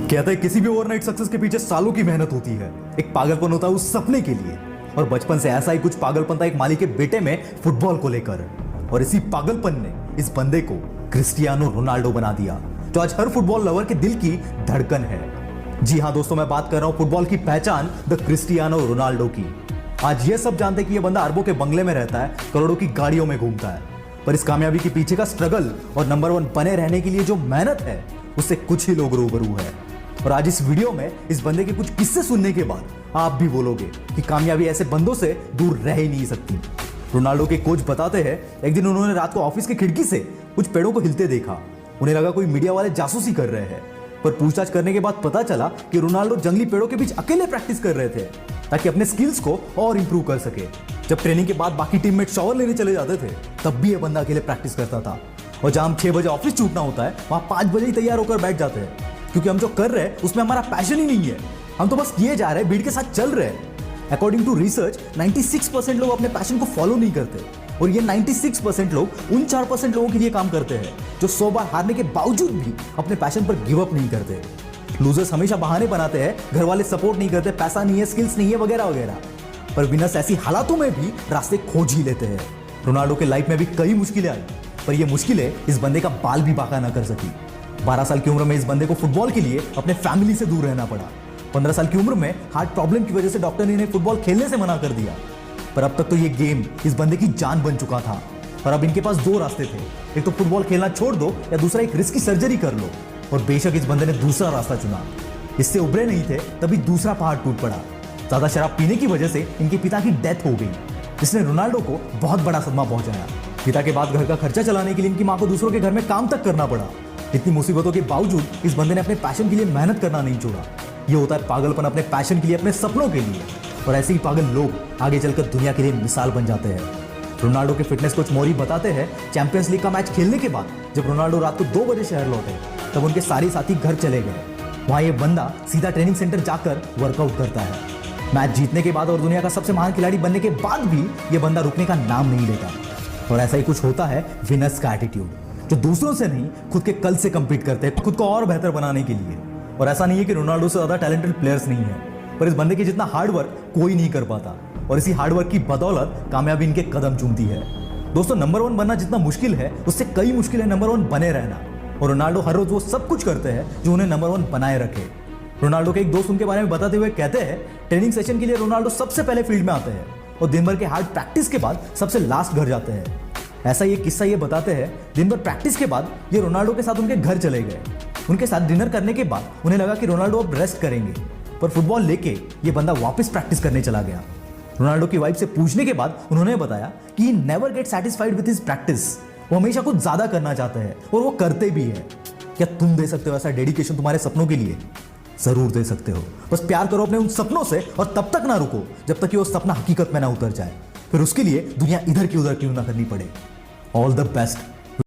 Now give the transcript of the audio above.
कहते हैं किसी भी ओवरनाइट सक्सेस के पीछे सालों की मेहनत होती है। एक पागलपन होता है उस सपने के लिए, और बचपन से ऐसा ही कुछ पागलपन था एक माली के बेटे में फुटबॉल को लेकर। और इसी पागलपन ने इस बंदे को क्रिस्टियानो रोनाल्डो बना दिया, जो आज हर फुटबॉल लवर के दिल की धड़कन है। जी हाँ दोस्तों, मैं बात कर रहा हूं फुटबॉल की पहचान द क्रिस्टियानो रोनाल्डो की। आज ये सब जानते हैं कि ये बंदा अरबों के बंगले में रहता है, करोड़ों की गाड़ियों में घूमता है, पर इस कामयाबी के पीछे का स्ट्रगल और नंबर 1 बने रहने के लिए जो मेहनत है उससे कुछ ही लोग रूबरू है। और आज इस वीडियो में इस बंदे के कुछ किस्से सुनने के बाद आप भी बोलोगे कि कामयाबी ऐसे बंदों से दूर रह ही नहीं सकती। रोनाल्डो के कोच बताते हैं एक दिन उन्होंने रात को ऑफिस की खिड़की से कुछ पेड़ों को हिलते देखा। उन्हें लगा कोई मीडिया वाले जासूसी कर रहे हैं, पर पूछताछ करने के बाद पता चला कि रोनाल्डो जंगली पेड़ों के बीच अकेले प्रैक्टिस कर रहे थे ताकि अपने स्किल्स को और इंप्रूव कर सके। जब ट्रेनिंग के बाद बाकी टीममेट शावर लेने चले जाते थे तब भी यह बंदा अकेले प्रैक्टिस करता था। और जहां हम 6 बजे ऑफिस छूटना होता है वहां 5 बजे ही तैयार होकर बैठ जाते हैं, क्योंकि हम जो कर रहे हैं उसमें हमारा पैशन ही नहीं है। हम तो बस किए जा रहे हैं, भीड़ के साथ चल रहे हैं। अकॉर्डिंग टू रिसर्च 96% लोग अपने पैशन को फॉलो नहीं करते, और ये 96% लोग उन 4% लोगों के लिए काम करते हैं जो 100 बार हारने के बावजूद भी अपने पैशन पर गिव अप नहीं करते। लूजर्स हमेशा बहाने बनाते हैं, घर वाले सपोर्ट नहीं करते, पैसा नहीं है, स्किल्स नहीं है, वगैरह वगैरह, पर विनर्स ऐसी हालातों में भी रास्ते खोज ही लेते हैं। रोनाल्डो के लाइफ में भी कई मुश्किलें आई, पर ये मुश्किलें इस बंदे का बाल भी बांका ना कर सकी। 12 साल की उम्र में इस बंदे को फुटबॉल के लिए अपने फैमिली से दूर रहना पड़ा। 15 साल की उम्र में हार्ट प्रॉब्लम की वजह से डॉक्टर ने इन्हें फुटबॉल खेलने से मना कर दिया। पर अब तक तो ये गेम इस बंदे की जान बन चुका था, और अब इनके पास 2 रास्ते थे, एक तो फुटबॉल खेलना छोड़ दो या दूसरा एक रिस्की सर्जरी कर लो। और बेशक इस बंदे ने दूसरा रास्ता चुना। इससे उभरे नहीं थे तभी दूसरा पहाड़ टूट पड़ा। ज्यादा शराब पीने की वजह से इनके पिता की डेथ हो गई, जिसने रोनाल्डो को बहुत बड़ा सदमा पहुंचाया। पिता के बाद घर का खर्चा चलाने के लिए इनकी मां को दूसरों के घर में काम तक करना पड़ा। इतनी मुसीबतों के बावजूद इस बंदे ने अपने पैशन के लिए मेहनत करना नहीं छोड़ा। ये होता है पागलपन, अपने पैशन के लिए, अपने सपनों के लिए। और ऐसे ही पागल लोग आगे चलकर दुनिया के लिए मिसाल बन जाते हैं। रोनाल्डो के फिटनेस कोच मोरी बताते हैं चैंपियंस लीग का मैच खेलने के बाद जब रोनाल्डो रात को 2 बजे शहर लौटे तब उनके सारे साथी घर चले गए। वहां ये बंदा सीधा ट्रेनिंग सेंटर जाकर वर्कआउट करता है। मैच जीतने के बाद और दुनिया का सबसे महान खिलाड़ी बनने के बाद भी ये बंदा रुकने का नाम नहीं लेता। और ऐसा ही कुछ होता है विनर्स का एटीट्यूड, जो दूसरों से नहीं खुद के कल से कंपीट करते हैं खुद को और बेहतर बनाने के लिए। और ऐसा नहीं है कि रोनाल्डो से ज्यादा टैलेंटेड प्लेयर्स नहीं है, पर इस बंदे के जितना हार्डवर्क कोई नहीं कर पाता, और इसी हार्डवर्क की बदौलत कामयाबी इनके कदम चूमती है। दोस्तों, नंबर 1 बनना जितना मुश्किल है उससे कई मुश्किल है नंबर 1 बने रहना। और रोनाल्डो हर रोज वो सब कुछ करते हैं जो उन्हें नंबर 1 बनाए रखे। रोनाल्डो के एक दोस्त उनके बारे में बताते हुए कहते हैं ट्रेनिंग सेशन के लिए रोनाल्डो सबसे पहले फील्ड में आते हैं और दिन भर के हार्ड प्रैक्टिस के बाद सबसे लास्ट घर जाते हैं। ऐसा ये किस्सा ये बताते हैं दिन भर प्रैक्टिस के बाद ये रोनाल्डो के साथ उनके घर चले गए। उनके साथ डिनर करने के बाद उन्हें लगा कि रोनाल्डो अब रेस्ट करेंगे, पर फुटबॉल लेके ये बंदा वापस प्रैक्टिस करने चला गया। रोनाल्डो की वाइफ से पूछने के बाद उन्होंने बताया कि he never get satisfied with his practice. वो हमेशा कुछ ज्यादा करना चाहते हैं और वो करते भी है। क्या तुम दे सकते हो ऐसा डेडिकेशन तुम्हारे सपनों के लिए? जरूर दे सकते हो। बस प्यार करो अपने उन सपनों से, और तब तक ना रुको जब तक कि वो सपना हकीकत में ना उतर जाए। फिर उसके लिए दुनिया इधर की उधर क्यों ना करनी पड़े। All the best.